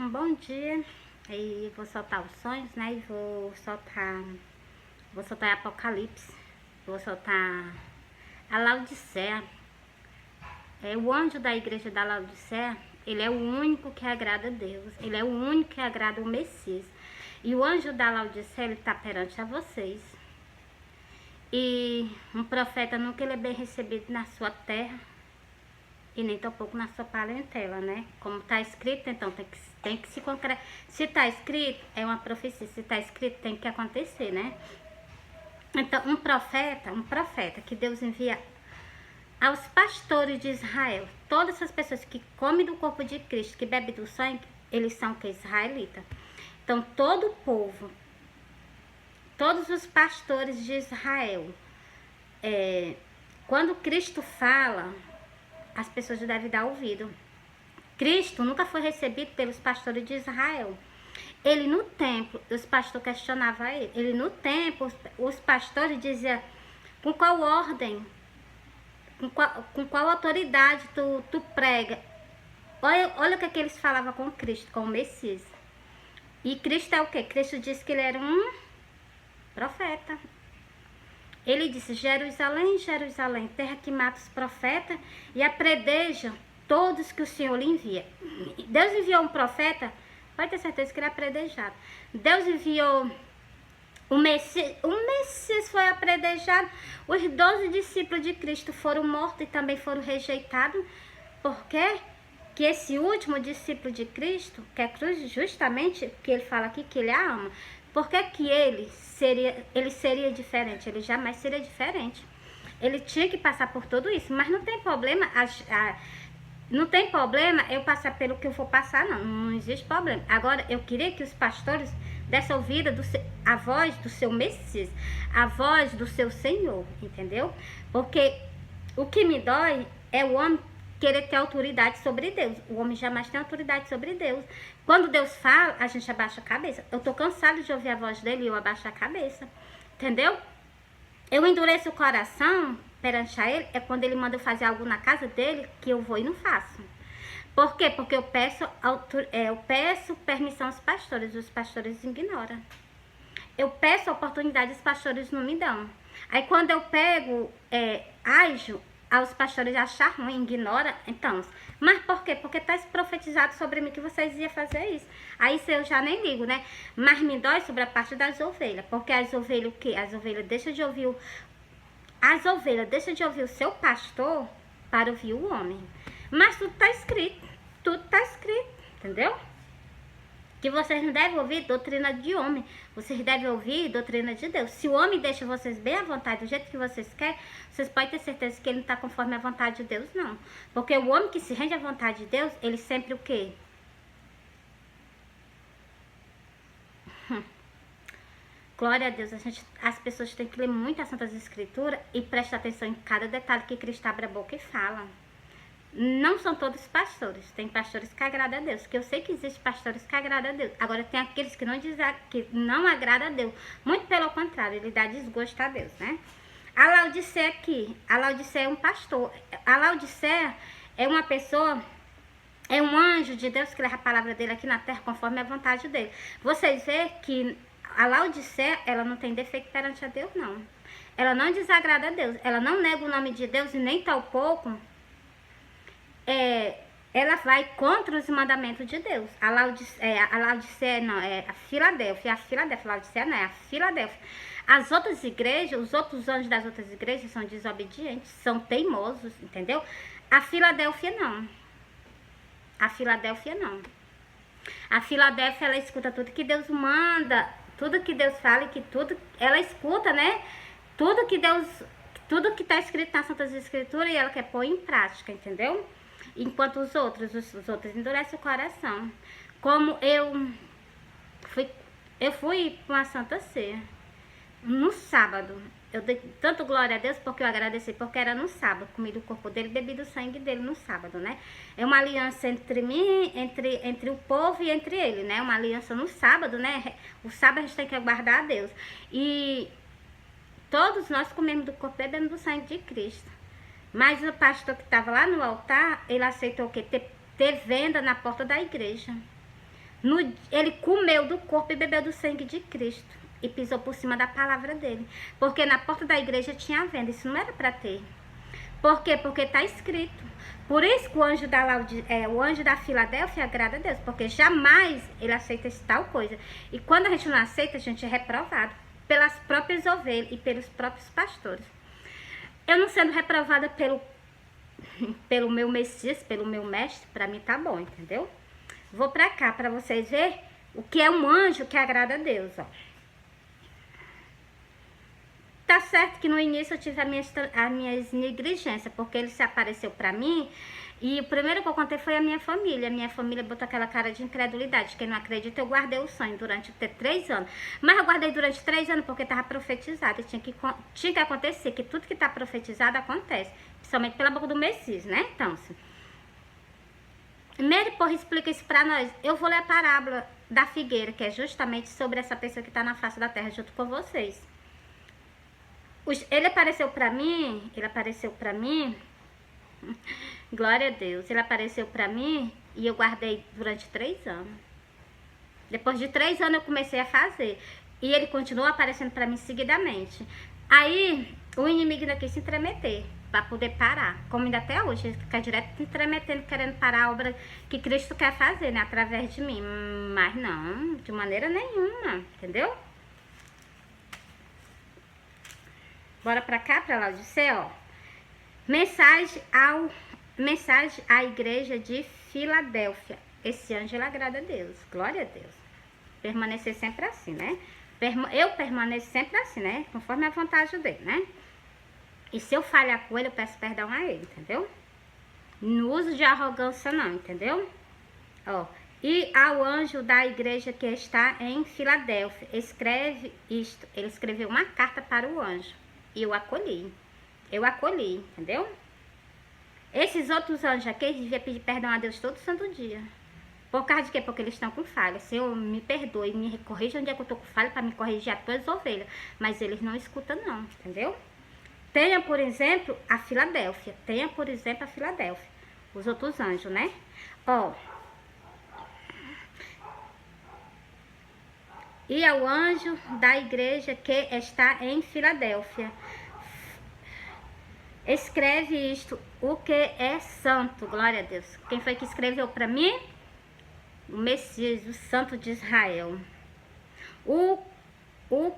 Um bom dia. E vou soltar os sonhos, né? E vou soltar Apocalipse. Vou soltar a Laodiceia. O anjo da igreja da Laodiceia, ele é o único que agrada a Deus. Ele é o único que agrada o Messias. E o anjo da Laodiceia, ele está perante a vocês. E um profeta nunca ele é bem recebido na sua terra e nem tampouco na sua parentela, né? Como está escrito, então tem que se concretizar. Se está escrito, é uma profecia. Se está escrito, tem que acontecer, né? Então, um profeta que Deus envia aos pastores de Israel, todas essas pessoas que comem do corpo de Cristo, que bebem do sangue, eles são que israelita. Então, todo o povo, todos os pastores de Israel, quando Cristo fala, as pessoas devem dar ouvido. Cristo nunca foi recebido pelos pastores de Israel. Ele no templo, os pastores questionavam ele. Ele no templo, os pastores diziam, com qual ordem, com qual autoridade tu prega? Olha o que eles falavam com Cristo, com o Messias. E Cristo é o quê? Cristo disse que ele era um profeta. Ele disse, Jerusalém, Jerusalém, terra que mata os profetas e apredeja todos que o Senhor lhe envia. Deus enviou um profeta, pode ter certeza que ele é apredejado. Deus enviou o Messias foi apredejado. Os 12 discípulos de Cristo foram mortos e também foram rejeitados. Por quê? Que esse último discípulo de Cristo, que é cruz, justamente porque ele fala aqui que ele a ama, por que ele seria diferente? Ele jamais seria diferente. Ele tinha que passar por tudo isso, mas não tem problema. Não tem problema eu passar pelo que eu vou passar, não existe problema. Agora, eu queria que os pastores dessem ouvida a voz do seu Messias, a voz do seu Senhor, entendeu? Porque o que me dói é o homem querer ter autoridade sobre Deus. O homem jamais tem autoridade sobre Deus. Quando Deus fala, a gente abaixa a cabeça. Eu tô cansada de ouvir a voz dele e eu abaixo a cabeça, entendeu? Eu endureço o coração perante a ele, é quando ele manda eu fazer algo na casa dele, que eu vou e não faço. Por quê? Porque eu peço permissão aos pastores, os pastores ignoram. Eu peço oportunidade, os pastores não me dão. Aí quando eu pego, ajo, aos pastores achar ruim, ignora, então. Mas por quê? Porque está profetizado sobre mim que vocês iam fazer isso. Aí isso eu já nem ligo, né? Mas me dói sobre a parte das ovelhas. Porque as ovelhas o quê? As ovelhas deixam de ouvir o seu pastor para ouvir o homem. Mas tudo está escrito. Tudo está escrito, entendeu? Que vocês não devem ouvir doutrina de homem, vocês devem ouvir doutrina de Deus. Se o homem deixa vocês bem à vontade, do jeito que vocês querem, vocês podem ter certeza que ele não está conforme a vontade de Deus, não. Porque o homem que se rende à vontade de Deus, ele sempre o quê? Glória a Deus, as pessoas têm que ler muito as Santas Escrituras e prestar atenção em cada detalhe que Cristo abre a boca e fala. Não são todos pastores, tem pastores que agradam a Deus, que eu sei que existem pastores que agradam a Deus. Agora tem aqueles que não agradam a Deus, muito pelo contrário, ele dá desgosto a Deus, né? A Laodiceia aqui, a Laodiceia é um pastor, a Laodiceia é uma pessoa, é um anjo de Deus que leva a palavra dele aqui na terra conforme a vontade dele. Vocês veem que a Laodiceia, ela não tem defeito perante a Deus, não. Ela não desagrada a Deus, ela não nega o nome de Deus e nem tampouco ela vai contra os mandamentos de Deus. A Laodiceia não, é a Filadélfia. A Laodiceia não, é a Filadélfia. As outras igrejas, os outros anjos das outras igrejas são desobedientes, são teimosos, entendeu? A Filadélfia não. A Filadélfia não. A Filadélfia, ela escuta tudo que Deus manda, tudo que Deus fala e que tudo, ela escuta, né? Tudo que está escrito nas Santas Escrituras e ela quer pôr em prática, entendeu? Enquanto os outros endurecem o coração. Como eu fui para uma Santa Ceia no sábado. Eu dei tanto glória a Deus porque eu agradeci, porque era no sábado. Comi do corpo dele, bebi do sangue dele no sábado, né? É uma aliança entre mim, entre o povo e entre ele, né? Uma aliança no sábado, né? O sábado a gente tem que aguardar a Deus. E todos nós comemos do corpo e bebemos do sangue de Cristo. Mas o pastor que estava lá no altar, ele aceitou o quê? Ter venda na porta da igreja. Ele comeu do corpo e bebeu do sangue de Cristo. E pisou por cima da palavra dele. Porque na porta da igreja tinha venda. Isso não era para ter. Por quê? Porque está escrito. Por isso que o anjo da Filadélfia agrada a Deus. Porque jamais ele aceita esse tal coisa. E quando a gente não aceita, a gente é reprovado. Pelas próprias ovelhas e pelos próprios pastores. Eu não sendo reprovada pelo meu Messias, pelo meu mestre, para mim tá bom, entendeu? Vou para cá para vocês verem o que é um anjo que agrada a Deus, ó. Tá certo que no início eu tive as minhas negligências, porque ele se apareceu para mim e o primeiro que eu contei foi a minha família. A minha família botou aquela cara de incredulidade. Quem não acredita, eu guardei o sonho durante 3 anos. Mas eu guardei durante 3 anos porque estava profetizado. Tinha que acontecer, que tudo que está profetizado acontece. Principalmente pela boca do Messias, né? Então, assim. Mary, porra, explica isso para nós. Eu vou ler a parábola da figueira, que é justamente sobre essa pessoa que está na face da terra junto com vocês. Ele apareceu para mim, glória a Deus, ele apareceu para mim e eu guardei durante 3 anos. Depois de 3 anos eu comecei a fazer e ele continuou aparecendo para mim seguidamente. Aí o inimigo ainda quis se intrometer para poder parar, como ainda até hoje, ele fica direto se intrometendo, querendo parar a obra que Cristo quer fazer, né, através de mim. Mas não, de maneira nenhuma, entendeu? Bora pra cá, pra Laodiceia, ó. Mensagem à igreja de Filadélfia. Esse anjo, ele agrada a Deus. Glória a Deus. Permanecer sempre assim, né? Eu permaneço sempre assim, né? Conforme a vontade dele, né? E se eu falhar com ele, eu peço perdão a ele, entendeu? Não uso de arrogância não, entendeu? Ó. E ao anjo da igreja que está em Filadélfia, escreve isto. Ele escreveu uma carta para o anjo. E eu acolhi, entendeu? Esses outros anjos aqui, eles deviam pedir perdão a Deus todo santo dia. Por causa de quê? Porque eles estão com falha. Senhor, me perdoe, me corrija onde é que eu estou com falha para me corrigir as tuas ovelhas. Mas eles não escutam não, entendeu? Tenha, por exemplo, a Filadélfia. Os outros anjos, né? Ó. E ao anjo da igreja que está em Filadélfia, escreve isto, o que é santo, glória a Deus. Quem foi que escreveu para mim? O Messias, o Santo de Israel. O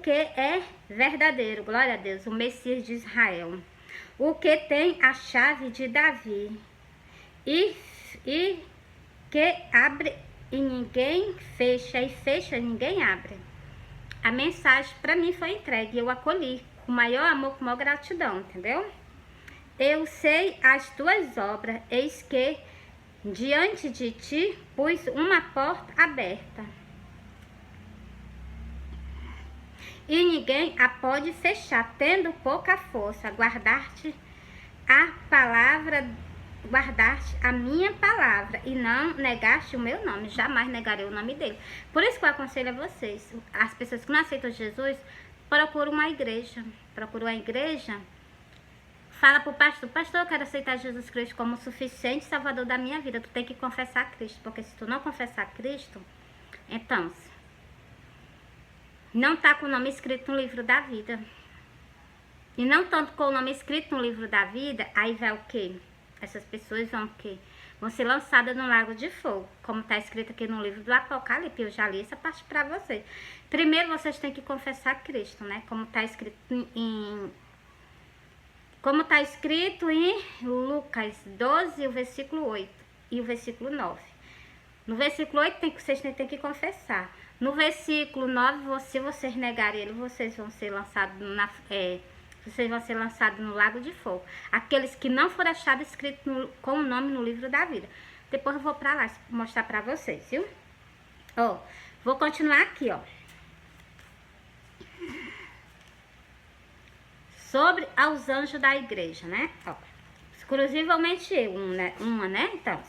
que é verdadeiro, glória a Deus, o Messias de Israel. O que tem a chave de Davi. E que abre e ninguém fecha, e fecha e ninguém abre. A mensagem para mim foi entregue, eu acolhi com maior amor, com maior gratidão, entendeu? Eu sei as tuas obras, eis que diante de ti pus uma porta aberta. E ninguém a pode fechar, tendo pouca força, guardar-te a minha palavra e não negaste o meu nome. Jamais negarei o nome dele. Por isso que eu aconselho a vocês, as pessoas que não aceitam Jesus, procuram uma igreja. Fala pro pastor, eu quero aceitar Jesus Cristo como o suficiente salvador da minha vida. Tu tem que confessar Cristo, porque se tu não confessar Cristo, então não tá com o nome escrito no livro da vida. E não tanto com o nome escrito no livro da vida, aí vai o quê? Essas pessoas vão o quê? Vão ser lançadas no lago de fogo, como está escrito aqui no livro do Apocalipse. Eu já li essa parte para vocês. Primeiro vocês têm que confessar Cristo, né? Como está escrito em Lucas 12, o versículo 8 e o versículo 9. No versículo 8 vocês têm que confessar. No versículo 9, se vocês negarem ele, vocês vão ser lançados no lago de fogo. Aqueles que não foram achados escritos com o nome no livro da vida. Depois eu vou pra lá mostrar pra vocês, viu? Ó, vou continuar aqui, ó. Sobre aos anjos da igreja, né? Ó, exclusivamente uma, né? Então.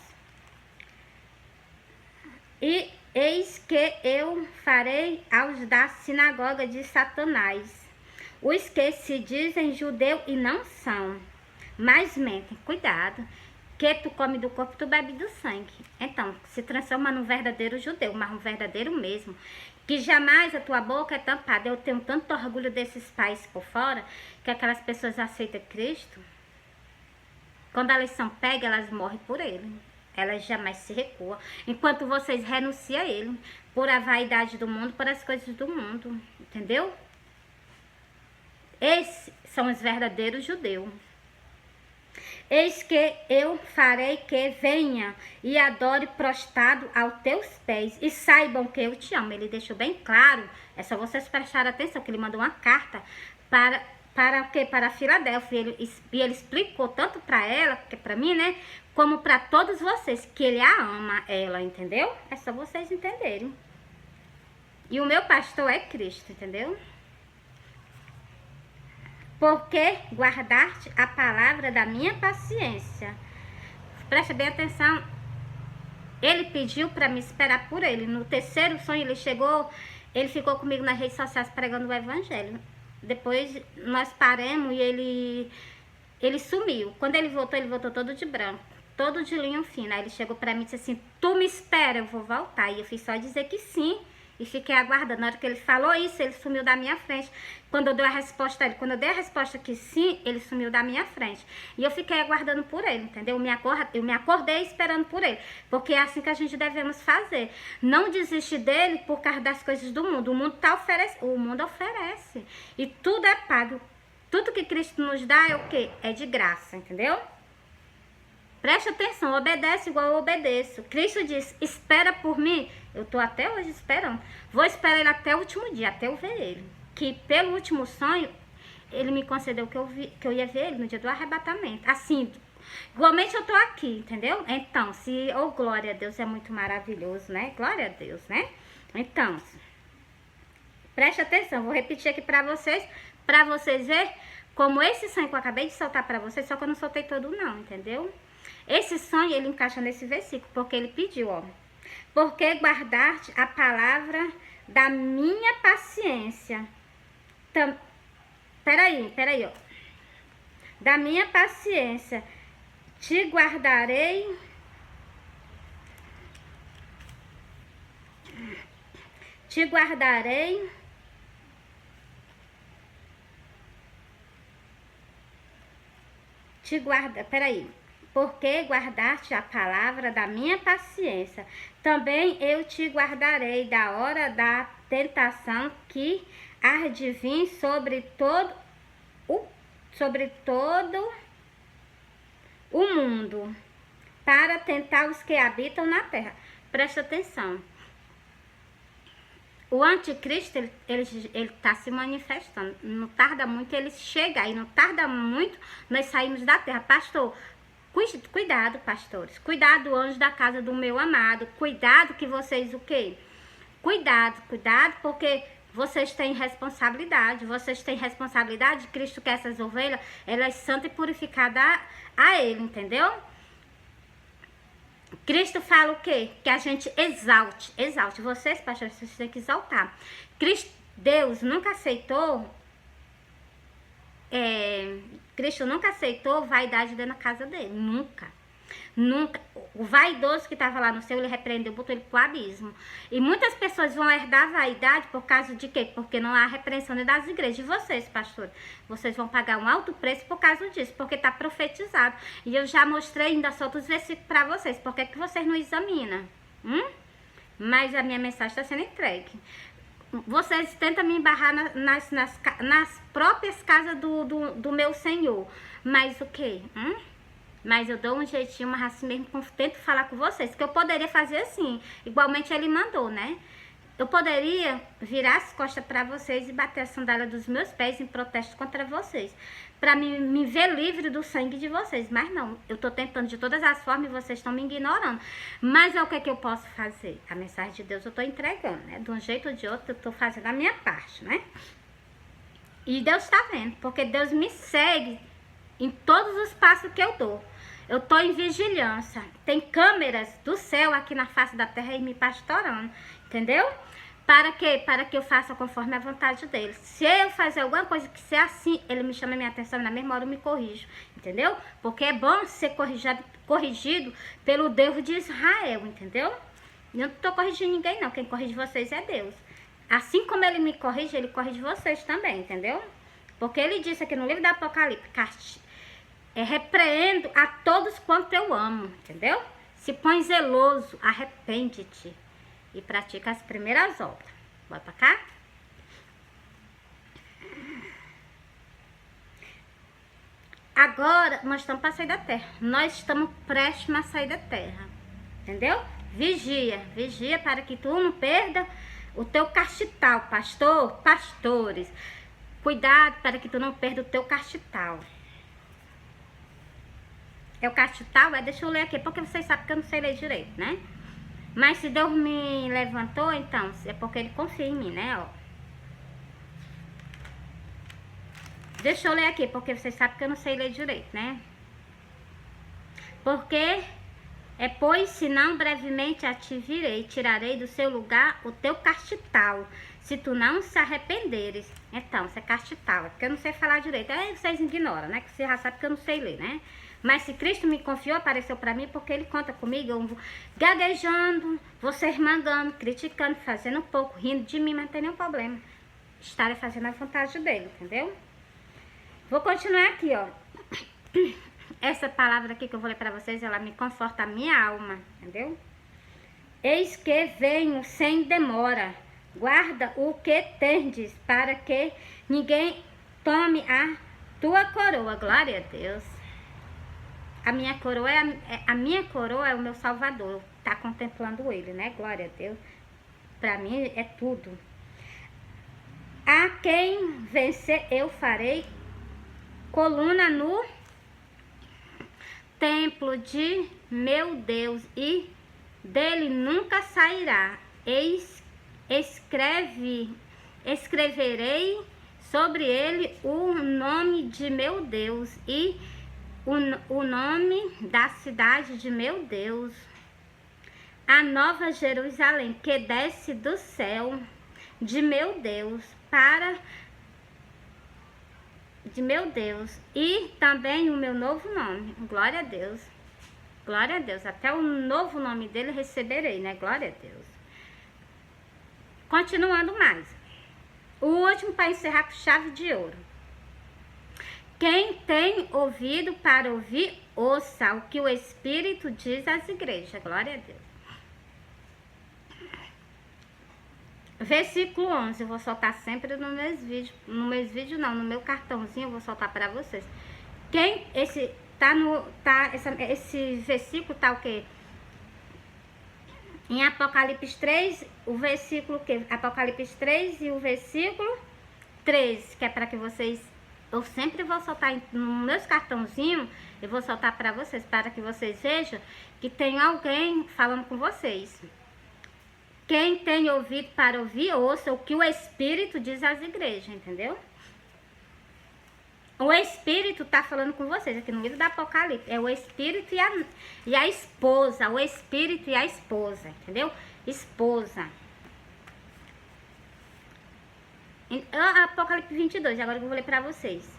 E eis que eu farei aos da sinagoga de Satanás, os que se dizem judeu e não são, mas mentem, cuidado, porque tu come do corpo, tu bebe do sangue. Então, se transforma num verdadeiro judeu, mas um verdadeiro mesmo. Que jamais a tua boca é tampada. Eu tenho tanto orgulho desses pais por fora, que aquelas pessoas aceitam Cristo. Quando elas são pegas, elas morrem por ele. Elas jamais se recuam. Enquanto vocês renunciam a ele, por a vaidade do mundo, por as coisas do mundo. Entendeu? Esses são os verdadeiros judeus. Eis que eu farei que venha e adore prostrado aos teus pés e saibam que eu te amo. Ele deixou bem claro, é só vocês prestarem atenção, que ele mandou uma carta para o quê? Para a Filadélfia. E ele explicou tanto para ela, que para mim, né, como para todos vocês, que ele a ama, ela, entendeu? É só vocês entenderem. E o meu pastor é Cristo, entendeu? Porque guardaste a palavra da minha paciência. Preste bem atenção. Ele pediu para me esperar por ele. No terceiro sonho ele chegou, ele ficou comigo nas redes sociais pregando o evangelho. Depois nós paramos e ele sumiu. Quando ele voltou todo de branco, todo de linho fino. Aí ele chegou para mim e disse assim: tu me espera, eu vou voltar. E eu fiz só dizer que sim. E fiquei aguardando. Na hora que ele falou isso, ele sumiu da minha frente. Quando eu dei a resposta a ele, quando eu dei a resposta que sim, ele sumiu da minha frente. E eu fiquei aguardando por ele, entendeu? Eu me acordei esperando por ele. Porque é assim que a gente devemos fazer. Não desiste dele por causa das coisas do mundo. O mundo oferece. E tudo é pago. Tudo que Cristo nos dá é o quê? É de graça, entendeu? Preste atenção, obedece igual eu obedeço. Cristo diz: espera por mim. Eu estou até hoje esperando. Vou esperar ele até o último dia, até eu ver ele. Que pelo último sonho, ele me concedeu que eu ia ver ele no dia do arrebatamento. Assim, igualmente eu estou aqui, entendeu? Então, glória a Deus, é muito maravilhoso, né? Glória a Deus, né? Então, preste atenção, vou repetir aqui para vocês verem como esse sonho que eu acabei de soltar para vocês, só que eu não soltei todo não, entendeu? Esse sonho, ele encaixa nesse versículo, porque ele pediu, ó. Porque guardaste a palavra da minha paciência. Peraí, ó. Da minha paciência. Te guardarei. Te guardarei. Peraí. Porque guardaste a palavra da minha paciência, também eu te guardarei da hora da tentação que há de vir sobre todo o mundo, para tentar os que habitam na terra. Presta atenção. O anticristo, ele está se manifestando. Não tarda muito ele chegar, e não tarda muito nós saímos da terra. Pastor, cuidado, pastores. Cuidado, anjos da casa do meu amado. Cuidado que vocês o quê? Cuidado, porque vocês têm responsabilidade. Vocês têm responsabilidade. Cristo quer essas ovelhas, elas santas e purificadas a ele, entendeu? Cristo fala o quê? Que a gente exalte. Vocês, pastores, vocês têm que exaltar. Deus nunca aceitou... Cristo nunca aceitou vaidade dentro da casa dele. Nunca. O vaidoso que estava lá no céu, ele repreendeu, botou ele pro abismo. E muitas pessoas vão herdar vaidade por causa de quê? Porque não há repreensão dentro das igrejas. E vocês, pastor, vocês vão pagar um alto preço por causa disso, porque está profetizado. E eu já mostrei, ainda solto os versículos para vocês. Por que vocês não examinam? Mas a minha mensagem está sendo entregue. Vocês tentam me embarrar nas próprias casas do meu Senhor. Mas o quê? Mas eu dou um jeitinho, mas assim mesmo tento falar com vocês. Que eu poderia fazer assim, igualmente ele mandou, né? Eu poderia virar as costas para vocês e bater a sandália dos meus pés em protesto contra vocês. Para me ver livre do sangue de vocês. Mas não, eu tô tentando de todas as formas e vocês estão me ignorando. Mas é o que eu posso fazer? A mensagem de Deus eu tô entregando, né? De um jeito ou de outro eu tô fazendo a minha parte, né? E Deus tá vendo, porque Deus me segue em todos os passos que eu dou. Eu tô em vigilância. Tem câmeras do céu aqui na face da terra e me pastorando. Entendeu? Para quê? Para que eu faça conforme a vontade dele. Se eu fazer alguma coisa que seja assim, ele me chama a minha atenção e na mesma hora eu me corrijo. Entendeu? Porque é bom ser corrigido pelo Deus de Israel, entendeu? Eu não estou corrigindo ninguém, não. Quem corrige vocês é Deus. Assim como ele me corrige, ele corrige vocês também, entendeu? Porque ele disse aqui no livro do Apocalipse, repreendo a todos quanto eu amo, entendeu? Se põe zeloso, arrepende-te e pratica as primeiras obras. Bora pra cá? Agora, nós estamos para sair da terra. Nós estamos prestes a sair da terra. Entendeu? Vigia. Vigia para que tu não perda o teu castital, pastor, pastores. Cuidado para que tu não perda o teu castital. É o castital? Deixa eu ler aqui, porque vocês sabem que eu não sei ler direito, né? Mas se Deus me levantou, então, é porque ele confia em mim, né? Ó. Deixa eu ler aqui, porque vocês sabem que eu não sei ler direito, né? Porque pois senão brevemente a te virei, tirarei do seu lugar o teu castital, se tu não se arrependeres. Então, isso é castital, é porque eu não sei falar direito. Aí vocês ignoram, né? Que vocês já sabem que eu não sei ler, né? Mas se Cristo me confiou, apareceu pra mim, porque ele conta comigo, eu vou gaguejando, vocês mandando, criticando, fazendo um pouco, rindo de mim, mas não tem nenhum problema. Estarei fazendo a vontade dele, entendeu? Vou continuar aqui, ó. Essa palavra aqui que eu vou ler pra vocês, ela me conforta a minha alma, entendeu? Eis que venho sem demora. Guarda o que tendes, para que ninguém tome a tua coroa. Glória a Deus. A minha coroa é o meu Salvador. Tá contemplando ele, né? Glória a Deus. Pra mim é tudo. A quem vencer eu farei coluna no templo de meu Deus, e dele nunca sairá. Escreverei sobre ele o nome de meu Deus e o nome da cidade de meu Deus, a nova Jerusalém que desce do céu de meu Deus e também o meu novo nome. Glória a Deus. Glória a Deus. Até o novo nome dele receberei, né? Glória a Deus. Continuando mais. O último para encerrar com chave de ouro. Quem tem ouvido para ouvir, ouça o que o Espírito diz às igrejas. Glória a Deus. Versículo 11, eu vou soltar sempre nos meus vídeos. No meu cartãozinho eu vou soltar para vocês. Esse versículo tá o quê? Em Apocalipse 3, o versículo que? Apocalipse 3 e o versículo 13, que é para que vocês, eu sempre vou soltar nos meus cartãozinhos, eu vou soltar para vocês, para que vocês vejam que tem alguém falando com vocês. Quem tem ouvido para ouvir, ouça o que o Espírito diz às igrejas, entendeu? O Espírito tá falando com vocês aqui no livro do Apocalipse. É o Espírito e a esposa. O Espírito e a esposa, entendeu? Esposa. Apocalipse 22, agora que eu vou ler para vocês.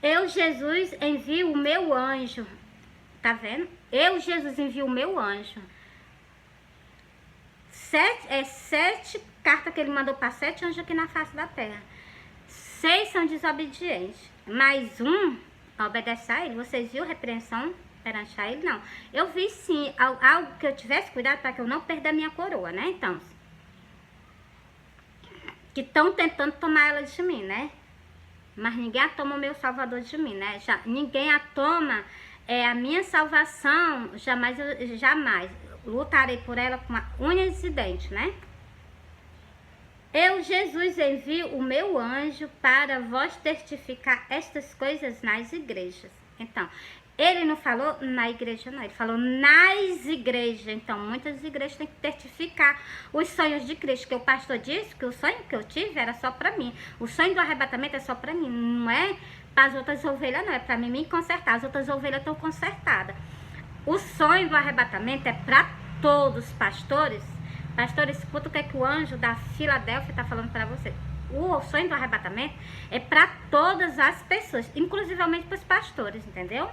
Eu, Jesus, envio o meu anjo. Tá vendo? Eu, Jesus, envio o meu anjo. 7 cartas que ele mandou para 7 anjos aqui na face da terra. 6 são desobedientes. Mais um obedece a ele. Vocês viram repreensão perante a ele? Não. Eu vi sim algo que eu tivesse cuidado para que eu não perda a minha coroa, né? Então, que estão tentando tomar ela de mim, né? Mas ninguém toma o meu Salvador de mim, né? Ninguém a toma. A minha salvação, jamais lutarei por ela com unhas e dentes, né? Eu, Jesus, envio o meu anjo para vos testificar estas coisas nas igrejas. Então, ele não falou na igreja, não. Ele falou nas igrejas. Então, muitas igrejas têm que testificar os sonhos de Cristo. Que o pastor disse que o sonho que eu tive era só para mim. O sonho do arrebatamento é só para mim, não é para as outras ovelhas, não. É para mim me consertar. As outras ovelhas estão consertadas. O sonho do arrebatamento é para todos os pastores. Pastores, escuta o que é que o anjo da Filadélfia está falando para você. o sonho do arrebatamento é para todas as pessoas, inclusivamente para os pastores, entendeu?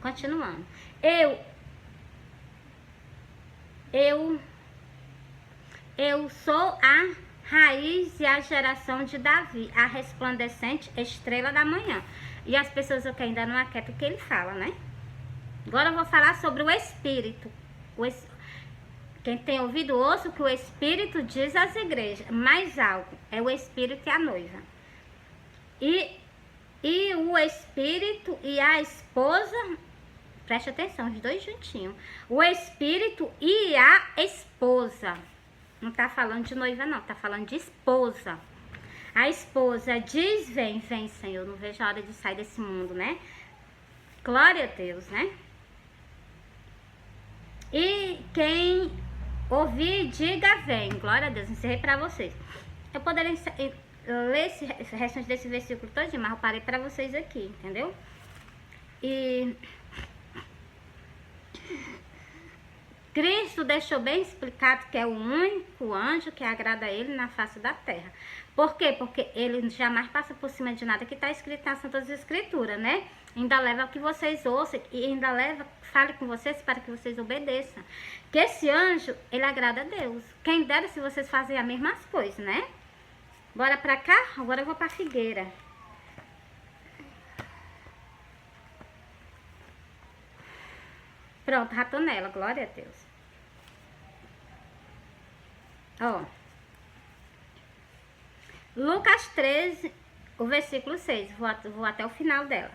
Continuando. Eu sou a raiz e a geração de Davi, a resplandecente estrela da manhã. E as pessoas que ainda não aquietam o que ele fala, né? Agora eu vou falar sobre o Espírito. Quem tem ouvido, ouça o que o Espírito diz às igrejas. Mais algo, é o Espírito e a noiva. E o Espírito e a esposa, preste atenção, os dois juntinhos. O Espírito e a esposa. Não tá falando de noiva, não, tá falando de esposa. A esposa diz, vem, vem, Senhor, não vejo a hora de sair desse mundo, né? Glória a Deus, né? E quem ouvir, diga, vem. Glória a Deus, encerrei pra vocês. Eu poderia ler esse restante desse versículo todinho, mas eu parei pra vocês aqui, entendeu? E Cristo deixou bem explicado que é o único anjo que agrada a ele na face da terra. Por quê? Porque ele jamais passa por cima de nada que está escrito nas Santas Escrituras, né? Ainda leva que vocês ouçam e ainda leva, fale com vocês para que vocês obedeçam. Que esse anjo, ele agrada a Deus. Quem dera se vocês fazem as mesmas coisas, né? Bora pra cá? Agora eu vou pra figueira. Pronto, já tô nela, glória a Deus. Ó. Lucas 13, o versículo 6, vou até o final dela.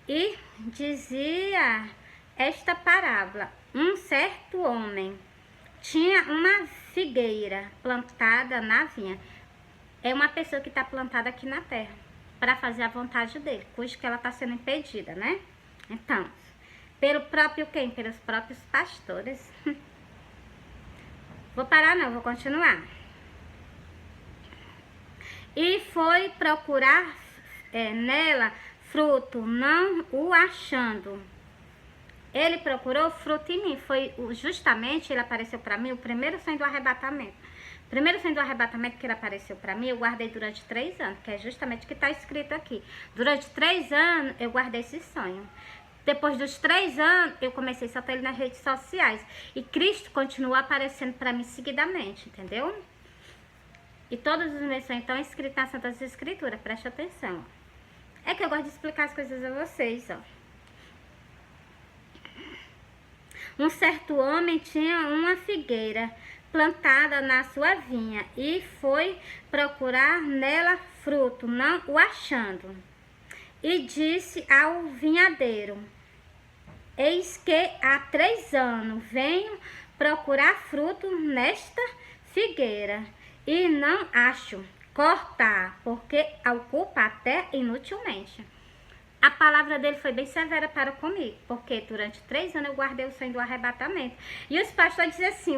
E dizia esta parábola: um certo homem tinha uma figueira plantada na vinha. É uma pessoa que está plantada aqui na terra para fazer a vontade dele, cujo que ela está sendo impedida, né? Então, pelo próprio quem? Pelos próprios pastores. Vou parar não, vou continuar. E foi procurar nela fruto, não o achando. Ele procurou fruto em mim. Foi justamente, ele apareceu para mim, o primeiro sonho do arrebatamento. O primeiro sonho do arrebatamento que ele apareceu para mim, eu guardei durante 3 anos, que é justamente o que está escrito aqui. Durante 3 anos, eu guardei esse sonho. Depois dos 3 anos, eu comecei a soltar ele nas redes sociais. E Cristo continua aparecendo para mim seguidamente, entendeu? E todos os meus sonhos estão escritos nas Santas Escrituras, preste atenção. É que eu gosto de explicar as coisas a vocês, ó. Um certo homem tinha uma figueira plantada na sua vinha e foi procurar nela fruto, não o achando. E disse ao vinhadeiro: eis que há 3 anos venho procurar fruto nesta figueira e não acho. Cortar, porque ocupa a terra inutilmente. A palavra dele foi bem severa para comigo, porque durante 3 anos eu guardei o sonho do arrebatamento. E os pastores dizem assim,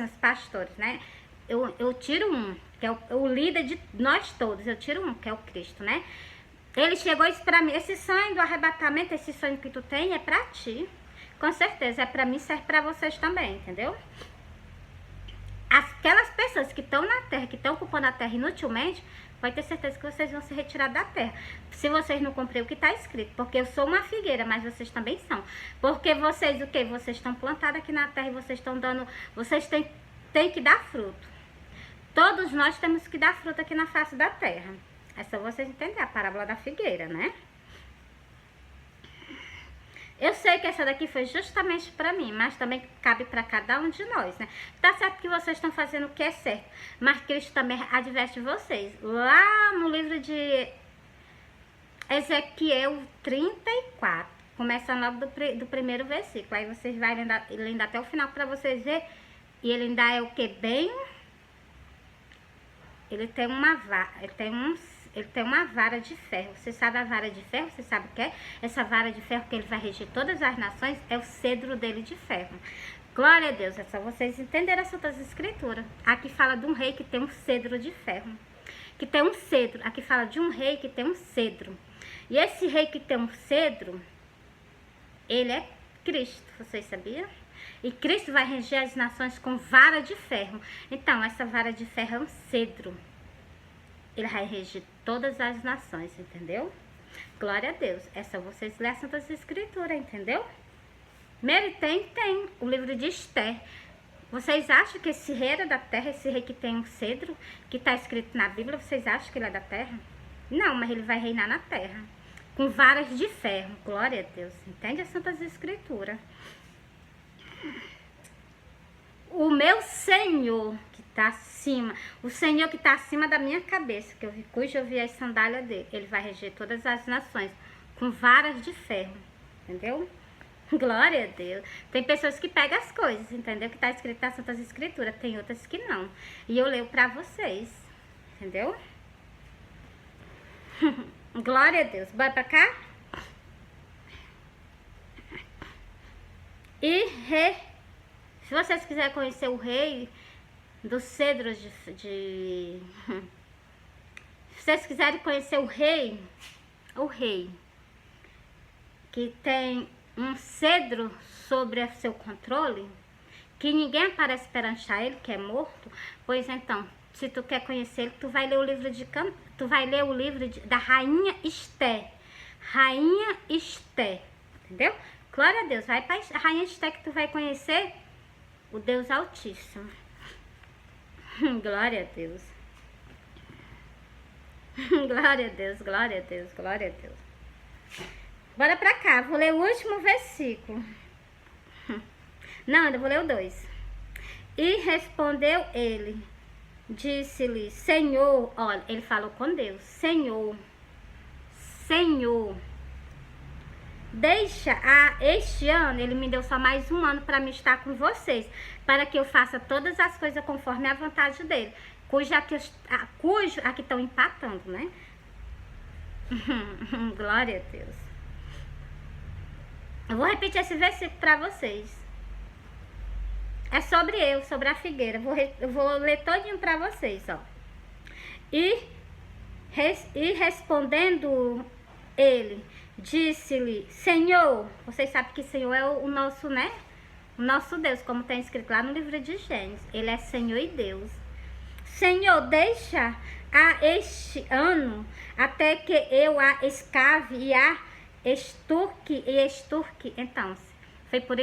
os pastores, né? Eu tiro um, que é o líder de nós todos, eu tiro um, que é o Cristo, né? Ele chegou e disse pra mim: esse sonho do arrebatamento, esse sonho que tu tem é pra ti. Com certeza, é pra mim, serve pra vocês também, entendeu? Aquelas pessoas que estão na terra, que estão ocupando a terra inutilmente, pode ter certeza que vocês vão ser retirados da terra. Se vocês não cumprem o que está escrito. Porque eu sou uma figueira, mas vocês também são. Porque vocês, o quê? Vocês estão plantados aqui na terra e vocês estão dando... Vocês têm que dar fruto. Todos nós temos que dar fruto aqui na face da terra. É só vocês entenderem a parábola da figueira, né? Eu sei que essa daqui foi justamente para mim, mas também cabe para cada um de nós, né? Tá certo que vocês estão fazendo o que é certo, mas Cristo também adverte vocês. Lá no livro de Ezequiel 34, começando logo do primeiro versículo. Aí vocês vão lendo até o final para vocês verem. E ele ainda é o que? Bem... Ele tem uma vara, ele tem uma vara de ferro. Você sabe a vara de ferro? Você sabe o que é? Essa vara de ferro que ele vai reger todas as nações é o cedro dele de ferro. Glória a Deus, é só vocês entenderem as Santas Escrituras. Aqui fala de um rei que tem um cedro de ferro. Que tem um cedro. Aqui fala de um rei que tem um cedro. E esse rei que tem um cedro, ele é Cristo. Vocês sabiam? E Cristo vai reger as nações com vara de ferro. Então, essa vara de ferro é um cedro. Ele vai reger todas as nações, entendeu? Glória a Deus. É só vocês lerem as Santas Escrituras, entendeu? Mary tem o livro de Esther. Vocês acham que esse rei era da terra, esse rei que tem um cedro, que está escrito na Bíblia, vocês acham que ele é da terra? Não, mas ele vai reinar na terra, com varas de ferro. Glória a Deus. Entende as Santas Escrituras? O meu Senhor que está acima, o Senhor que está acima da minha cabeça, cujo eu vi as sandálias dele, ele vai reger todas as nações com varas de ferro, entendeu? Glória a Deus. Tem pessoas que pegam as coisas, entendeu? Que está escrito nas Santas Escrituras, tem outras que não. E eu leio para vocês, entendeu? Glória a Deus. Bora para cá? Se vocês quiserem conhecer o rei dos cedros Se vocês quiserem conhecer o rei que tem um cedro sobre seu controle, que ninguém aparece perante a ele, que é morto, pois então, se tu quer conhecer ele, tu vai ler o livro da Rainha Esther. Rainha Esther, entendeu? Glória a Deus, vai para a Rainha Esther que tu vai conhecer o Deus Altíssimo. Glória a Deus. Glória a Deus, glória a Deus, glória a Deus. Bora pra cá, vou ler o último versículo. Não, ainda vou ler o 2. E respondeu ele, disse-lhe, Senhor, olha, ele falou com Deus, Senhor, deixa este ano, ele me deu só mais um ano para me estar com vocês, para que eu faça todas as coisas conforme a vontade dele, cujo aqui estão empatando, né? Glória a Deus. Eu vou repetir esse versículo para vocês. É sobre a figueira. Eu vou ler todinho para vocês, ó. E respondendo ele, disse-lhe, Senhor, vocês sabem que Senhor é o nosso, né? O nosso Deus, como tem escrito lá no livro de Gênesis. Ele é Senhor e Deus. Senhor, deixa a este ano até que eu a escave e a esturque. Então, foi por isso